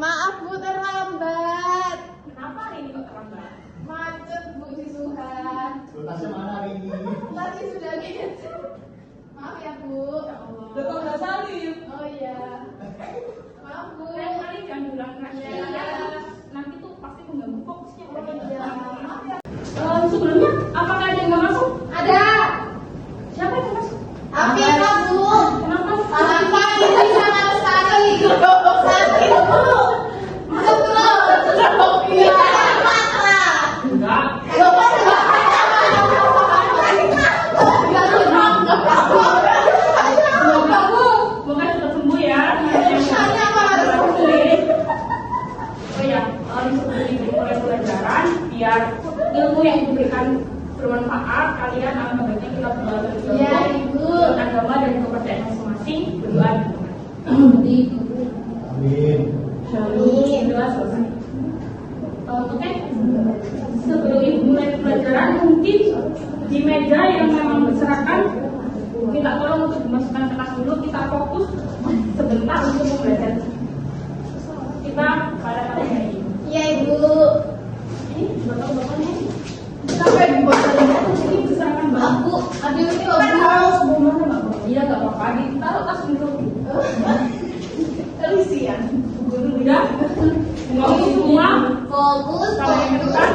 Maaf Bu, terlambat. Kenapa hari ini kok terlambat? Macet Bu di Suhan. Tasnya mana hari ini? Tadi sudah gitu. Maaf ya Bu. Ya Allah. Udah kok nggak salib? Oh iya. Maaf Bu. Lain kali jangan bilang keras Iya. ya. Nanti tuh pasti mengganggu fokusnya. Oh iya. Maaf ya. Sebelumnya, apakah ada yang nggak masuk? Ada. Siapa yang nggak masuk? Afifah Bu. Kenapa? Afifah ini sama sekali. Sakit Bu. Masuk terus. Iya. Enggak. Semoga cepat sembuh ya. Oh ya, sebelum dimulai pelajaran, biar ilmu yang diberikan bermanfaat, kalian akan baiknya kita belajar Iya, Ibu. agama dan kepercayaan masing-masing. Berdoa. Amin. Berdoa selesai. Oke, sebelum ibu mulai pelajaran, mungkin di meja yang memang berserakan, kita tolong untuk dimasukkan ke tas dulu. Kita fokus sebentar untuk belajar. Kita pada kali ini. Iya Ibu. Ini botol-botolnya. Sampai di bawah Ini berserakan banget. Bu, aduh ini Kan obat. harus bagaimana nggak boleh? Iya nggak apa-apa. Ditaruh tas dulu. Terisian. Dulu ya. Mau semua. Fokus. Kalau yang depan,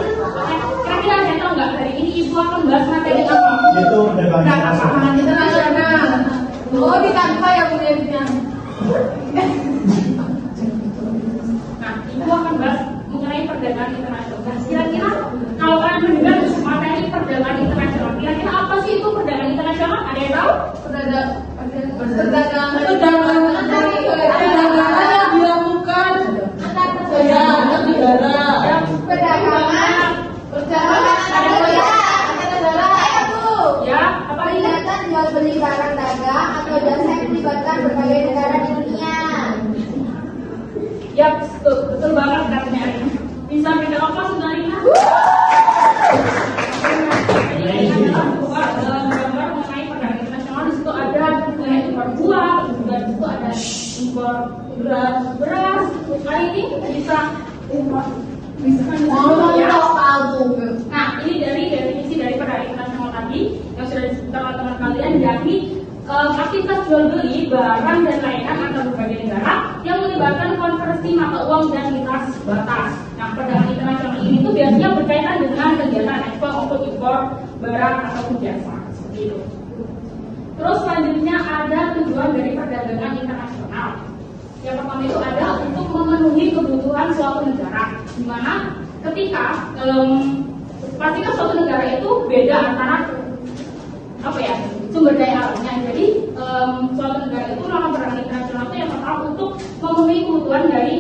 kira-kira saya tahu nggak hari ini ibu akan bahas materi apa? Itu perdagangan Perdagangan internasional. Oh di tanpa ya Bu Devinya. Nah, ibu akan bahas mengenai perdagangan internasional. Kira-kira kalau kalian mendengar materi perdagangan internasional, kira-kira apa sih itu perdagangan internasional? Ada yang tahu? Perdagangan yang dilakukan antar antar negara. perdagangan antar negara ya Bu. Ya, apa ini? Kegiatan jual beli barang dagang atau jasa yang melibatkan berbagai negara di dunia. Ya, betul banget katanya Arina. Bisa beda apa saudarina? Jadi gambar mengenai perdagangan internasional di situ ada mengenai impor buah, juga di situ ada impor beras. Kali ini bisa ya. lokal Bu. Nah, ini dari definisi dari perdagangan internasional tadi yang sudah disebutkan oleh teman kalian, yakni aktivitas jual beli barang dan layanan antar berbagai negara yang melibatkan konversi mata uang dan lintas batas. Nah, perdagangan internasional ini tuh biasanya berkaitan dengan kegiatan ekspor maupun impor barang ataupun jasa seperti itu. Terus selanjutnya ada tujuan dari perdagangan internasional. Yang pertama itu ada untuk memenuhi kebutuhan suatu negara, di mana ketika pastikan suatu negara itu beda antara apa ya sumber daya alamnya. Jadi suatu negara itu melakukan perdagangan internasional itu yang pertama untuk memenuhi kebutuhan dari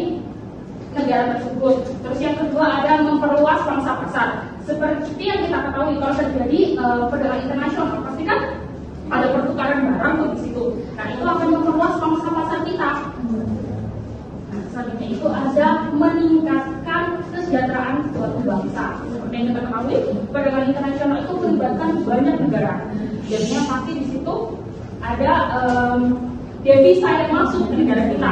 negara tersebut. Terus yang kedua ada memperluas pangsa pasar. Seperti yang kita ketahui kalau terjadi perdagangan internasional pasti kan ada pertukaran barang tuh di situ. Nah itu akan memperluas pangsa pasar kita. Nah, selanjutnya itu ada meningkatkan kesejahteraan suatu bangsa. Seperti yang kita ketahui, perdagangan internasional itu melibatkan banyak negara. Jadinya pasti di situ ada devisa yang masuk ke negara kita.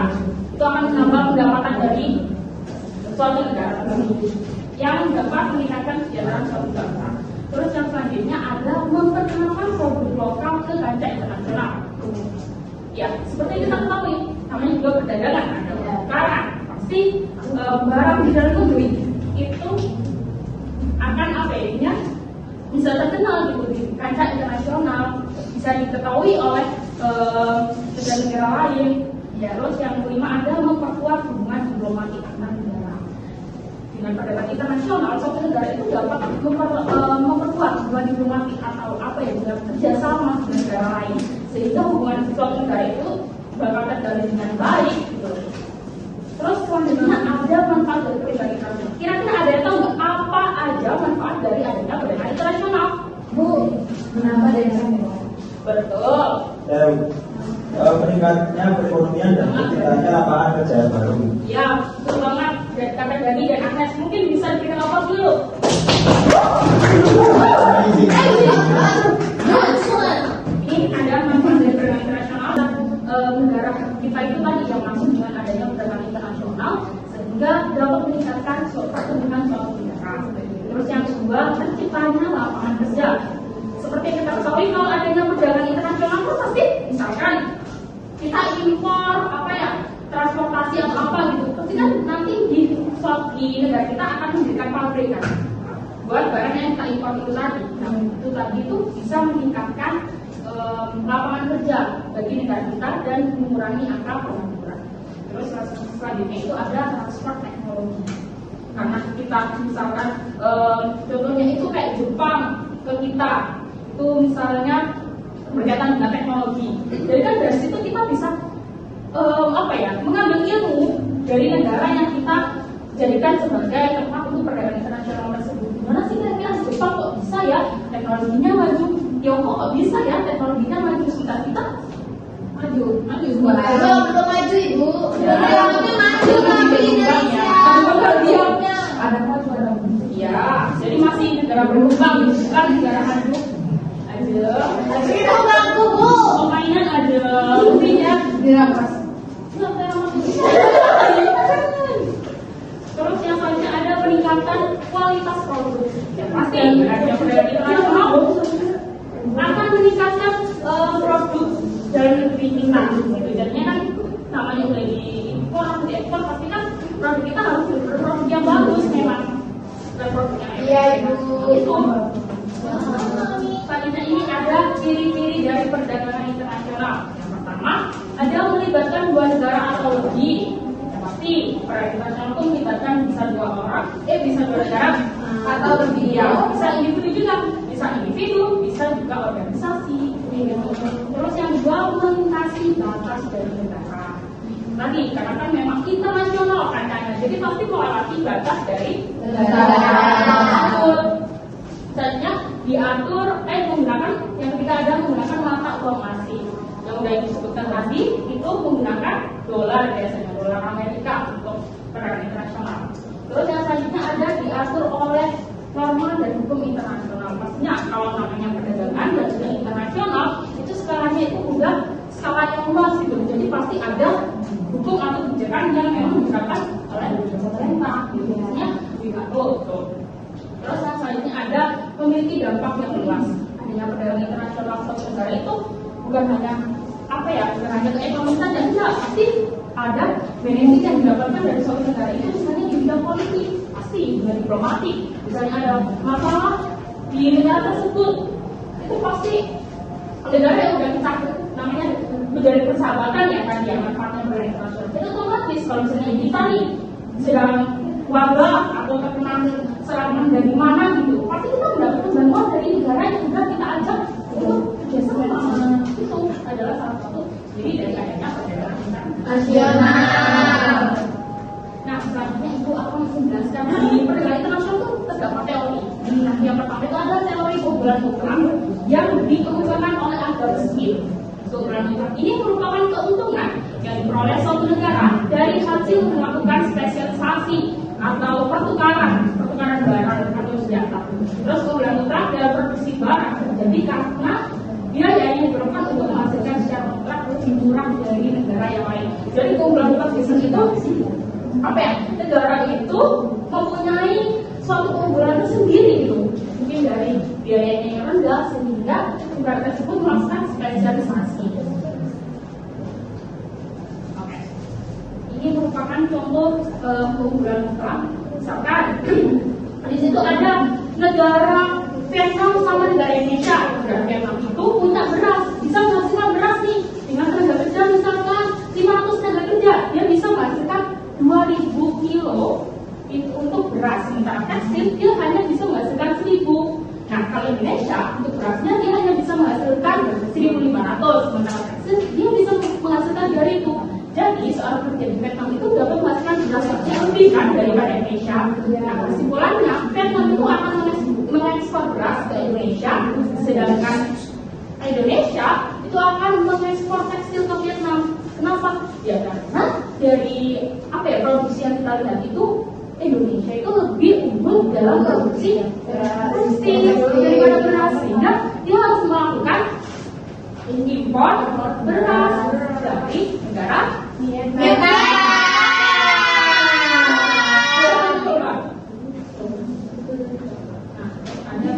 Itu akan menambah pendapatan dari suatu negara tersebut yang dapat meningkatkan kesejahteraan suatu bangsa. Terus yang selanjutnya ada memperkenalkan produk lokal ke kancah internasional. Ya, seperti yang kita ketahui, namanya juga perdagangan, ada pertukaran. Pasti barang di dalam negeri itu akan apa ya, bisa terkenal gitu di kancah internasional, bisa diketahui oleh negara-negara lain. Ya, terus yang kelima ada memperkuat hubungan diplomatik antar negara. Dengan perdagangan internasional, suatu negara itu dapat memperkuat hubungan diplomatik atau apa ya, kerjasama dengan negara lain, sehingga hubungan suatu negara itu bakal terjalin dengan baik gitu. Terus selanjutnya ada manfaat dari perdagangan internasional. Kira-kira ada yang tahu nggak apa aja manfaat dari adanya perdagangan internasional? Bu, menambah daya saing. Betul. Dan meningkatnya perekonomian dan terciptanya lapangan kerja baru. Ya, betul banget. Dan kata Dani dan Agnes mungkin bisa diberikan apa dulu? Ini ada manfaat dari perdagangan internasional dan negara kita itu tadi yang masuk dengan adanya perdagangan internasional, sehingga terciptanya lapangan kerja. Seperti yang kita ketahui, kalau adanya perdagangan internasional itu pasti misalkan kita impor transportasi atau apa gitu, pasti kan nanti di negara kita akan mendirikan pabrik kan buat barang yang kita impor itu tadi. Nah, itu tadi itu bisa meningkatkan lapangan kerja bagi negara kita dan mengurangi angka pengangguran. Terus selanjutnya itu ada transfer teknologi. Karena kita misalkan contohnya itu kayak Jepang ke kita itu misalnya berkaitan dengan teknologi. Jadi kan dari situ kita bisa mengambil ilmu dari negara yang kita jadikan sebagai tempat untuk perdagangan internasional tersebut. Gimana sih kira-kira Jepang kok bisa ya teknologinya maju, Tiongkok kok bisa ya teknologinya maju, kita maju semua. Belum maju ibu. Belum maju tapi Indonesia. Ada maju ada. Ya, jadi masih negara berkembang, bukan negara maju. Itu bangku bu. Permainan ada, buktinya dirampas. Terus yang selanjutnya ada peningkatan kualitas produk. Ya pasti ada perdagangan internasional akan meningkatkan produk dalam negeri kita. Gitu. Jadinya kan namanya udah diimpor atau diekspor, pasti kan produk kita harus berproduk yang bagus memang. Dan produk yang Iya ibu. Itu. Selanjutnya ini ada ciri-ciri dari perdagangan internasional. Yang pertama, ada melibatkan dua negara atau lebih. Yang pasti perdagangan internasional itu melibatkan bisa dua negara atau lebih. Ya, bisa individu juga, bisa juga organisasi. Terus yang kedua, melintasi batas dari negara. Tadi karena kan memang internasional kancahnya, jadi pasti melewati batas dari negara. Selanjutnya diatur menggunakan yang ketiga ada menggunakan mata uang asing. Yang sudah disebutkan tadi itu menggunakan dolar, biasanya dolar Amerika untuk perdagangan internasional. Terus yang selanjutnya ada diatur oleh norma dan hukum internasional. Pastinya kalau namanya perdagangan dan juga internasional itu skalanya itu udah skala yang luas gitu. Jadi pasti ada hukum atau kebijakan yang memang diterapkan oleh pemerintah. Biasanya diatur. Terus yang selanjutnya ada memiliki dampak yang luas. Adanya perdagangan internasional suatu negara itu bukan hanya bukan hanya ke ekonomi saja, enggak, pasti ada benefit yang didapatkan dari suatu negara itu, misalnya di bidang politik, pasti di bidang diplomatik, misalnya ada masalah di negara tersebut, itu pasti negara yang udah kita namanya menjadi persahabatan ya kan, yang manfaatnya perdagangan internasional. Itu otomatis kalau misalnya kita nih sedang wabah atau terkena serangan dari mana gitu, pasti kita mendapatkan bantuan dari negara yang sudah kita ajak untuk kerjasama. Itu adalah salah satu ciri dari adanya perdagangan internasional. Nah, selanjutnya Ibu akan menjelaskan di perdagangan internasional itu terdapat teori. Nah, yang pertama itu ada teori keunggulan mutlak yang dikemukakan oleh Adam Smith. Keunggulan mutlak ini merupakan keuntungan yang diperoleh suatu negara dari hasil melakukan spesialisasi atau pertukaran barang atau senjata. Terus keunggulan mutlak dalam produksi barang terjadi karena biaya yang diperlukan untuk menghasilkan secara mutlak lebih murah dari negara yang lain. Jadi keunggulan mutlak bisnis itu negara itu mempunyai suatu keunggulan tersendiri gitu. Mungkin dari biayanya yang rendah sehingga negara tersebut melakukan spesialisasi. Ini merupakan contoh keunggulan mutlak. Misalkan di situ ada negara Vietnam sama negara Indonesia. Negara Vietnam itu punya beras, bisa menghasilkan beras nih dengan tenaga kerja misalkan 500 tenaga kerja, dia bisa menghasilkan 2000 kilo itu untuk beras. Sementara tekstil dia hanya bisa menghasilkan 1000. Nah, kalau Indonesia untuk berasnya dia hanya bisa menghasilkan 1500, sementara tekstil dia bisa menghasilkan dari itu. Jadi seorang pekerja di Vietnam itu dapat menghasilkan beras yang lebih kan daripada Indonesia. Nah, kesimpulannya Vietnam itu akan mengekspor beras ke Indonesia, sedangkan Indonesia itu akan mengekspor tekstil ke Vietnam. Kenapa? Ya karena dari produksi yang kita lihat itu Indonesia itu lebih unggul dalam produksi tekstil daripada beras, sehingga dia harus melakukan impor beras dari negara Vietnam. Ada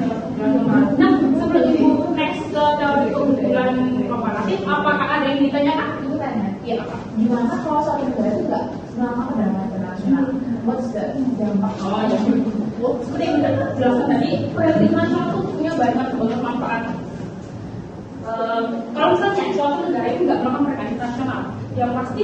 Iya apa? Gimana kalau suatu negara itu nggak melakukan perdamaian internasional? What's the dampak? Oh ya, seperti yang kita jelaskan tadi, perdamaian internasional itu punya banyak manfaat. Kalau misalnya suatu negara itu nggak melakukan perdamaian internasional, yang pasti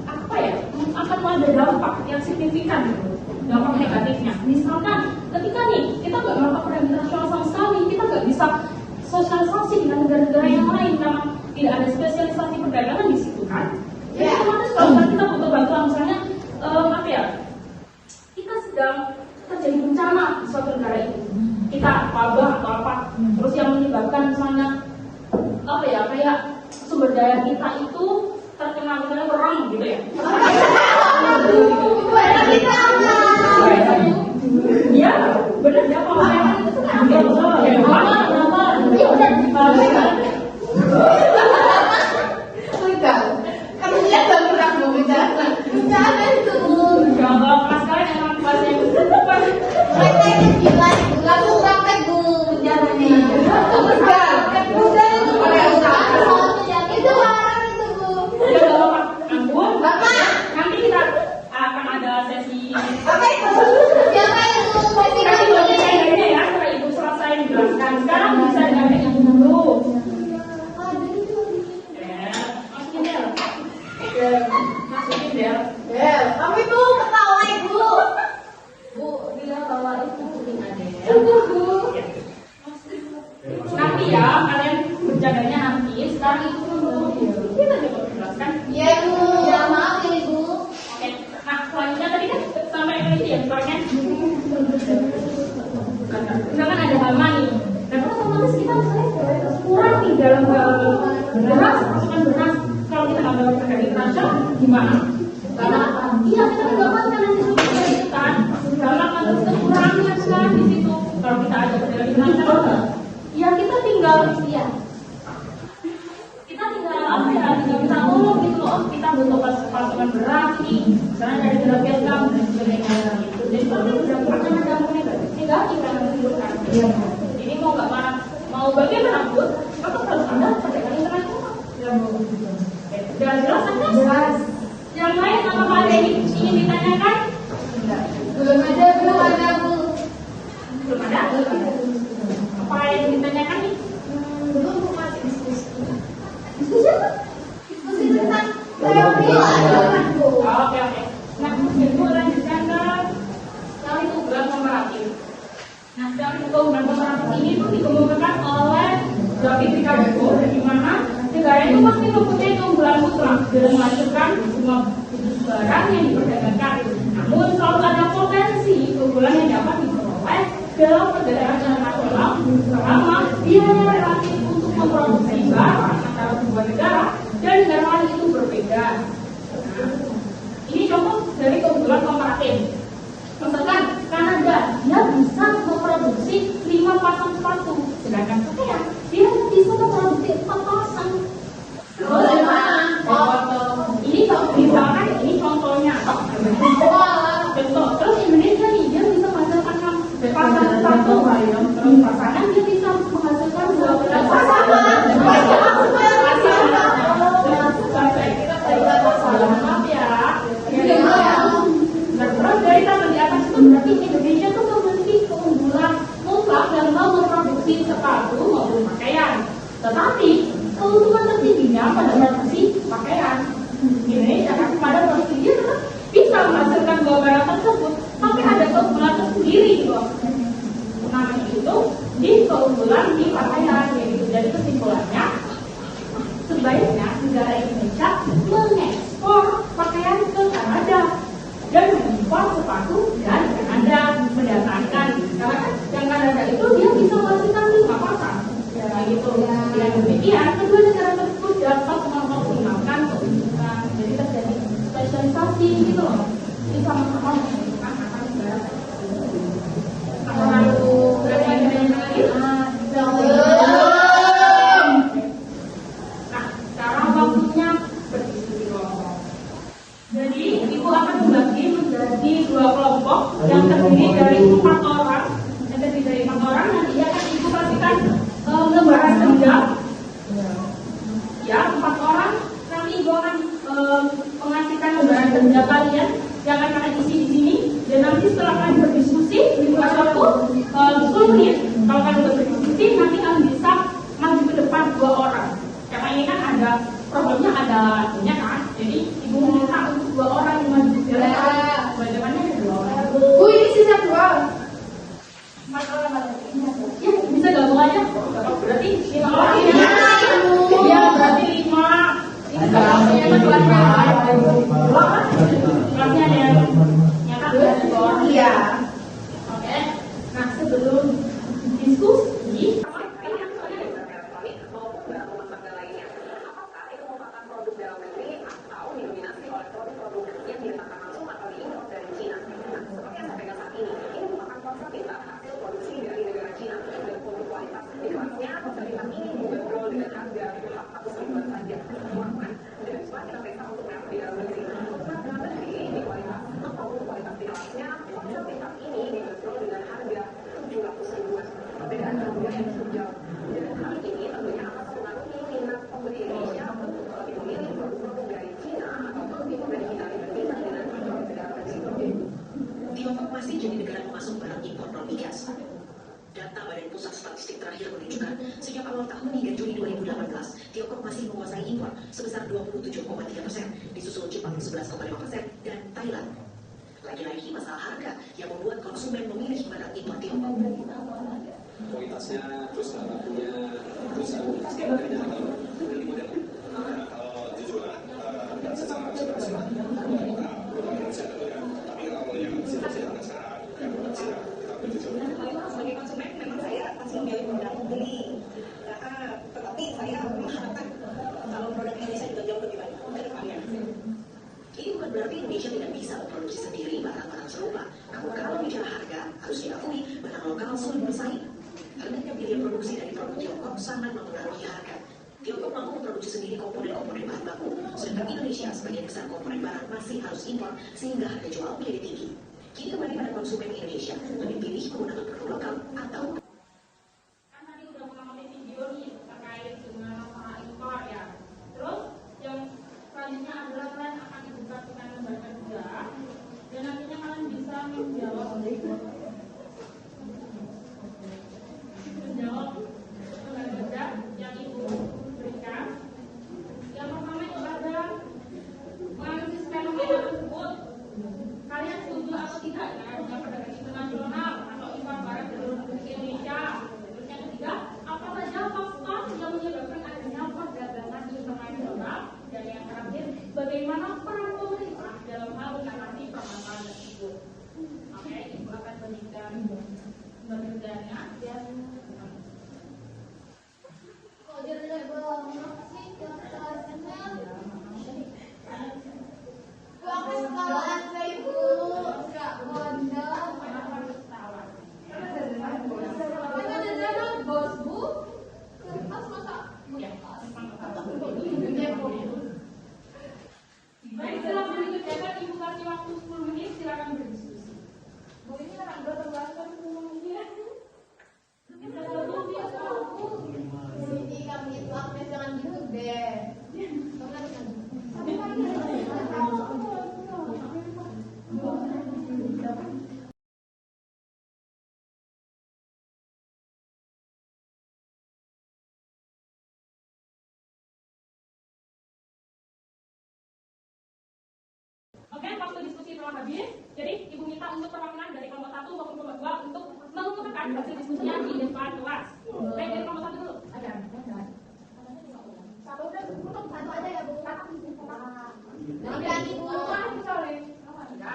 apa ya, akan ada dampak yang signifikan gitu, dampak negatifnya. Misalkan ketika nih kita nggak melakukan perdamaian internasional sama sekali, kita nggak bisa sosialisasi dengan negara-negara yang lain karena tidak ada spesialisasi perdagangan di situ kan. Jadi otomatis kalau misalnya kita butuh bantuan, misalnya apa ya, kita sedang terjadi bencana di suatu negara itu, kita wabah atau apa, terus yang menyebabkan misalnya apa ya, kayak sumber daya kita itu terkena misalnya perang gitu ya. Iya, benar ya, kalau saya kan itu kan ya udah Legal. Kamu lihat baru aku bencana. Bencana itu. kalau pas kalian emang pas yang Praktek gila. Lalu praktek bu bencananya. Legal. Legal itu pakai usaha. Itu larang itu bu. ya bapak ampun, Bapak. nanti kita akan ada sesi Apa itu? Siapa itu? Pasti nanti kamu. bagi saya ya, setelah ibu selesai menjelaskan. Sekarang bisa diambil yang dulu. Masukin Del. Masukin Del. Kamu itu ketawa ibu. Bu, bilang bahwa itu kuning ada. Bu. Nanti ya, kalian berjaganya nanti. Sekarang itu dulu. Kita coba menjelaskan. Iya bu. Ya maaf ya ibu. Oke. Nah, selanjutnya tadi kan sampai ke ini ya, soalnya. Misalkan ada hama nih. Dan otomatis kita misalnya kurang nih dalam hal beras, masukan beras. Kalau kita nggak dapat perdamaian internasional, gimana? Karena iya kita nggak makan nanti sudah itu kan. Dalam terus kekurangannya kan di situ. Kalau kita ada perdamaian internasional, ya kita tinggal ya. Kita tinggal apa ya? Tinggal kita tolong gitu loh. Kita butuh pasokan beras nih, misalnya dari negara Vietnam dan sebagainya gitu. Jadi kalau kita sudah akan ada negatif kan menunjukkan. Ini mau nggak marah, mau bagaimanapun, maka harus ada perdamaian internasional. Sudah jelas kan? Jelas. Yang lain apakah ada yang ingin ditanyakan? Belum ada bu. Belum ada? Apa yang ditanyakan nih? Belum bu masih diskusi. Diskusi apa? Diskusi tentang teori lah bu. Oke. Nah, ibu lanjutkan ke teori keunggulan komparatif. Nah, teori keunggulan komparatif ini tuh dikemukakan oleh David Ricardo, di mana negara itu pasti mempunyai keunggulan mutlak dalam menghasilkan semua barang yang diperdagangkan. Namun selalu ada potensi keunggulan yang dapat diperoleh dalam perdagangan internasional selama biaya relatif untuk memproduksi barang antara sebuah negara dan negara lain itu berbeda. Nah, ini contoh dari keunggulan komparatif. Misalkan Kanada, dia bisa memproduksi 5 pasang sepatu, sedangkan Korea dia bisa memproduksi 4 pasang. Ini misalkan ini contohnya. Contoh. Terus Indonesia nih dia bisa menghasilkan 6 pasang sepatu, terus pasangan dia bisa menghasilkan 12 pasang. Maaf ya. Terus dari tabel di atas itu berarti Indonesia itu memiliki keunggulan mutlak dalam hal memproduksi sepatu maupun pakaian. Tetapi keuntungan tertingginya pada produksi pakaian. Indonesia kan pada produksi dia tetap bisa menghasilkan dua barang tersebut, tapi ada keunggulan tersendiri gitu. Namanya itu di keunggulan di pakaian gitu. Jadi kesimpulannya sebaiknya negara Indonesia mengekspor pakaian ke Kanada dan mengimpor sepatu dari Kanada, mendatangkan karena kan yang Kanada itu dia bisa menghasilkan 5 pasang ya gitu. Dengan demikian kedua negara tersebut dapat mengoptimalkan keuntungan, jadi terjadi spesialisasi gitu loh, ini sama-sama menguntungkan akan negara tersebut. Apakah itu ada yang lagi? Nah, sekarang waktunya berdiskusi kelompok. Jadi ibu akan membagi menjadi 2 kelompok yang terdiri dari 4 orang. Yang terdiri dari 4 orang nanti akan ibu pastikan membahas jam. Ya, 4 orang. Nanti ibu akan mengasihkan lembaran denda kalian yang akan kalian isi di sini, dan nanti setelah kalian berdiskusi di kelas waktu 10 menit, kalau kalian udah berdiskusi nanti kalian bisa maju ke depan 2 orang. Karena ini kan ada problemnya, ada punya kan, jadi ibu meminta untuk 2 orang yang maju ke depan. Bagaimana ada 2 orang? Bu, ini sisa 2. Ya, bisa gabung aja. Berarti 5 orang ya. Ya, berarti 5. Ini kelasnya kan kelasnya ada yang nyata ada 2 orang. Iya. Oke. Nah, sebelum diskusi Tiongkok masih jadi negara pemasok barang impor non-migas. Data Badan Pusat Statistik terakhir menunjukkan sejak awal tahun hingga Juli 2018, Tiongkok masih menguasai impor sebesar 27,3%, disusul Jepang 11,5% dan Thailand. Lagi-lagi masalah harga yang membuat konsumen memilih barang impor Tiongkok. Kualitasnya, terus lakunya, terus harganya lebih modern. Kalau jujur lah, secara nasional, Indonesia tentu ya. Tapi kalau yang situasi nasional, yang Cina, kita jujur. Sebagai konsumen, memang saya pasti memilih produk beli. Tetapi saya mengharapkan kalau produk Indonesia juga jauh lebih baik ke depannya. Ini bukan berarti Indonesia tidak bisa memproduksi sendiri barang-barang serupa. Namun kalau bicara harga, harus diakui barang lokal sulit bersaing. Rendahnya biaya produksi dari produk Tiongkok sangat mempengaruhi harga. Tiongkok mampu memproduksi sendiri komponen-komponen bahan baku, sedangkan Indonesia sebagian besar komponen barang masih harus impor sehingga harga jual menjadi tinggi. Kini kembali pada konsumen Indonesia lebih pilih menggunakan produk lokal atau kan tadi udah mengamati video nih terkait dengan masalah impor ya. Terus yang selanjutnya adalah kalian akan dibuka dengan lembaga kerja dan nantinya kalian bisa menjawab lembaga kerja yang ibu berikan. Yang pertama itu ada menganalisis fenomena tersebut. Kalian setuju atau tidak ya dengan perdagangan internasional atau impor barang dari Indonesia? Terus yang ketiga, apa saja faktor yang menyebabkan adanya perdagangan internasional? Dan yang terakhir, bagaimana peran pemerintah dalam hal menangani permasalahan tersebut? Oke, ibu akan berikan bekerjanya dan baik, silakan dikerjakan. Ibu kasih waktu 10 menit, silakan berdiskusi. Bu, ini akan bertambahkan 10 menit. Bisa lebih ya, Bu. Ini kami itu aktif jangan gitu deh. Oke, waktu diskusi telah habis. Jadi, ibu minta untuk perwakilan dari kelompok 1 maupun kelompok 2 untuk mengumumkan hasil diskusinya di depan kelas. Baik, dari kelompok 1 dulu. Ada. Satu aja ya, Bu. Nanti Bu, sorry. Ya,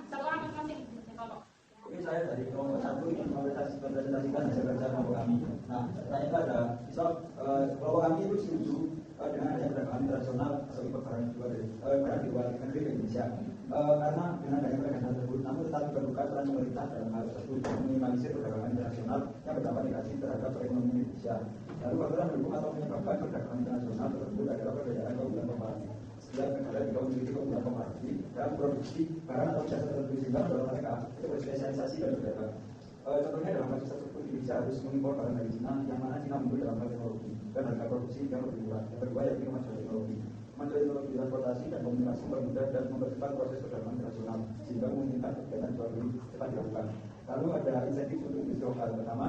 satu orang masing-masing. Kelompok. Oke, saya dari kelompok 1 ingin mempresentasikan hasil kerja kelompok kami. Nah, pertanyaan itu ada, misal kelompok kami itu setuju dengan adanya perdagangan internasional atau impor barang juga dari barang di luar negeri ke Indonesia. Karena dengan adanya perdagangan tersebut, namun tetap diperlukan peran pemerintah dalam hal tersebut untuk meminimalisir perdagangan internasional yang berdampak negatif terhadap perekonomian Indonesia. Lalu faktor mendukung atau menyebabkan perdagangan internasional tersebut adalah perbedaan keunggulan komparatif. Setiap negara juga memiliki keunggulan komparatif dalam produksi barang atau jasa tertentu sehingga mendorong mereka untuk berspesialisasi dan berdagang. Contohnya dalam kasus tersebut Indonesia harus mengimpor barang dari Cina yang mana Cina unggul dalam hal teknologi dan harga produksi yang lebih murah. Yang kedua yaitu kemajuan teknologi. Menteri Teknologi Transportasi dan Komunikasi mempermudah dan mempercepat proses perdagangan internasional sehingga memungkinkan kegiatan jual beli cepat dilakukan. Lalu ada insentif untuk industri lokal, pertama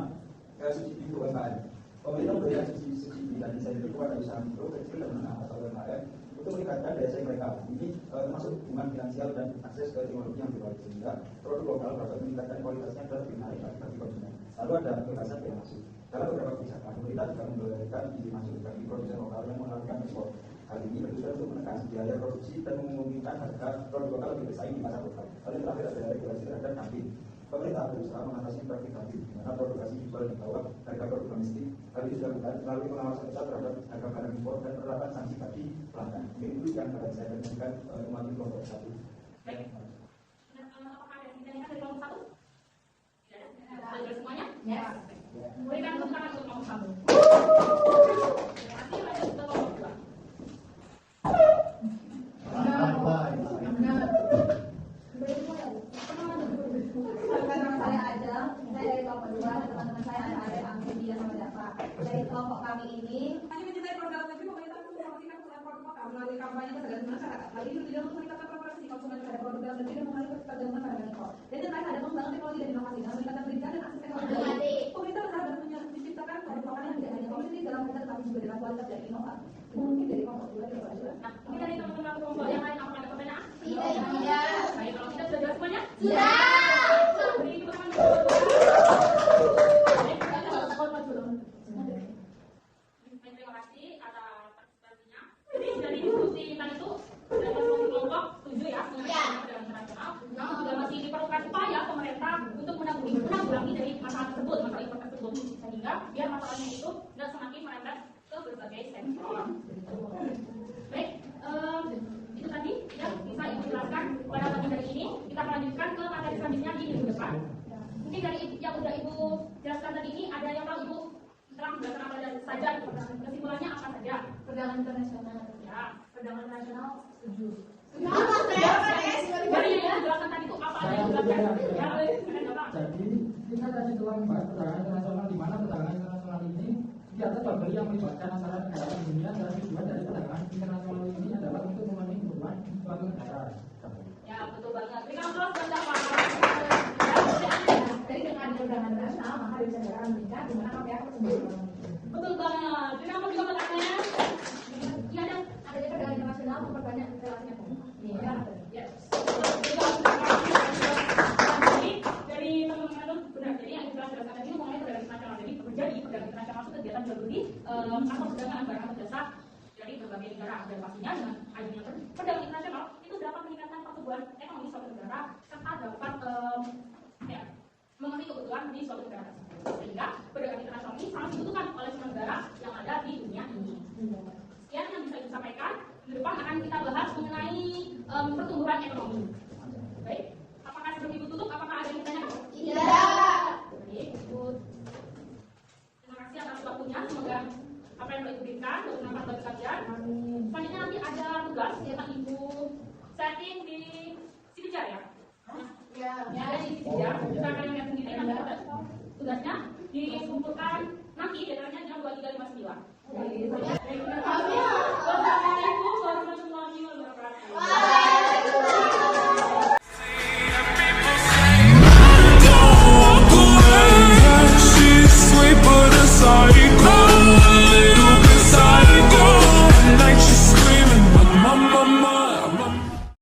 subsidi UMKM. Pemerintah memberikan subsidi dan insentif kepada usaha mikro, kecil dan menengah atau UMKM untuk meningkatkan daya saing mereka. Ini termasuk hubungan finansial dan akses ke teknologi yang berbaik sehingga produk lokal dapat meningkatkan kualitasnya dan lebih menarik bagi konsumen. Lalu ada kebebasan bea masuk. Dalam beberapa kebijakan, pemerintah juga membolehkan izin masuk bagi produsen lokal yang melakukan ekspor. Hal ini bertujuan untuk menekan biaya produksi dan memungkinkan harga produk lokal lebih bersaing di pasar lokal. Lalu yang terakhir ada regulasi terhadap dumping. Pemerintah berusaha mengatasi praktik dumping, di mana produk asing dijual di bawah harga produk domestik. Hal ini dilakukan melalui pengawasan ketat terhadap harga barang impor dan penerapan sanksi bagi pelanggan. Ini yang akan saya berikan mewakili kelompok satu. Baik. Apakah ada yang ditanyakan dari kelompok satu? Tidak ada. Sudah semuanya? Ya. Berikan tepuk tangan untuk kelompok satu. Terima kasih. Lanjut ke kelompok dua. Nama saya Ajeng, saya dari kelompok 2, dan teman-teman saya ada Anggi dan sama Dava. Dari kelompok kami ini, Kami mencintai program negeri, pemerintah mempromosikan kebutuhan produk lokal melalui kampanye kesadaran masyarakat. Hal ini tujuan untuk meningkatkan preferensi konsumen terhadap produk dalam negeri dan mengalih ketergantungan pada impor. Dan yang terakhir ada pengembangan teknologi dan inovasi dalam meningkatkan pendidikan dan akses teknologi. Pemerintah berharap dapat menciptakan produk lokal yang tidak hanya kompetitif dalam harga tetapi juga dalam kualitas dan inovasi. Mungkin dari kelompok 2 kita lanjut. Nah, mungkin dari teman-teman kelompok yang lain apakah ada pertanyaan? tidak. Baik, kalau tidak sudah jelas semuanya? Sudah. Beri tepuk tangan untuk kelompok dua. Baik, terima kasih atas partisipasinya. Jadi dari diskusi tadi itu dari kelompok 7 ya mengenai perdagangan internasional. Namun juga masih diperlukan upaya pemerintah untuk menanggulangi dari masalah tersebut, masalah impor tersebut, sehingga biar masalahnya itu tidak semakin merembet ke berbagai sektor. Baik, itu tadi ya bisa Ibu jelaskan pada pagi hari ini. Kita melanjutkan ke materi selanjutnya di minggu depan. Mungkin dari yang sudah Ibu jelaskan tadi ini ada yang tahu Ibu telah menjelaskan apa saja? Kesimpulannya apa saja? Perdagangan internasional. Ya, Perdagangan internasional setuju. dari yang dijelaskan tadi itu apa aja yang dijelaskan? Ya, Jadi kita tadi telah membahas perdagangan internasional di mana perdagangan internasional ini kegiatan jual beli yang melibatkan antara negara dan dunia dan tujuan dari perdagangan internasional ini adalah untuk memenuhi kebutuhan suatu negara. ya betul banget. Berikan aplaus buat siapa? Jadi dengan perdagangan internasional maka bisa negara meningkat di mana KPI tersebut. Betul banget. Berikan aplaus juga buat anaknya. Iya ada. Adanya perdagangan internasional memperbanyak relasinya. Iya. Ya. Jadi dari teman-teman itu benar. Jadi yang dijelaskan tadi itu mengenai perdagangan internasional. Jadi terjadi perdagangan internasional itu kegiatan jual beli atau perdagangan barang atau jasa dari berbagai negara. Dan pastinya dengan adanya perdagangan internasional itu dapat meningkatkan pertumbuhan ekonomi suatu negara serta dapat memenuhi kebutuhan di suatu negara tersebut. Sehingga perdagangan internasional ini sangat dibutuhkan oleh semua negara yang ada di dunia ini. Sekian yang bisa disampaikan. Di depan akan kita bahas mengenai pertumbuhan ekonomi. Baik, apakah sebelum Ibu tutup, apakah ada yang ditanyakan? Tidak. Baik, Ibu. Terima kasih atas waktunya. Semoga apa yang Ibu berikan bermanfaat bagi kalian. Selanjutnya nanti ada tugas yang akan Ibu setting di Sibijar ya. Ya. Ya, ada di Sibijar. Kita akan lihat sendiri nanti tugasnya dikumpulkan nanti datanya jam 23.59.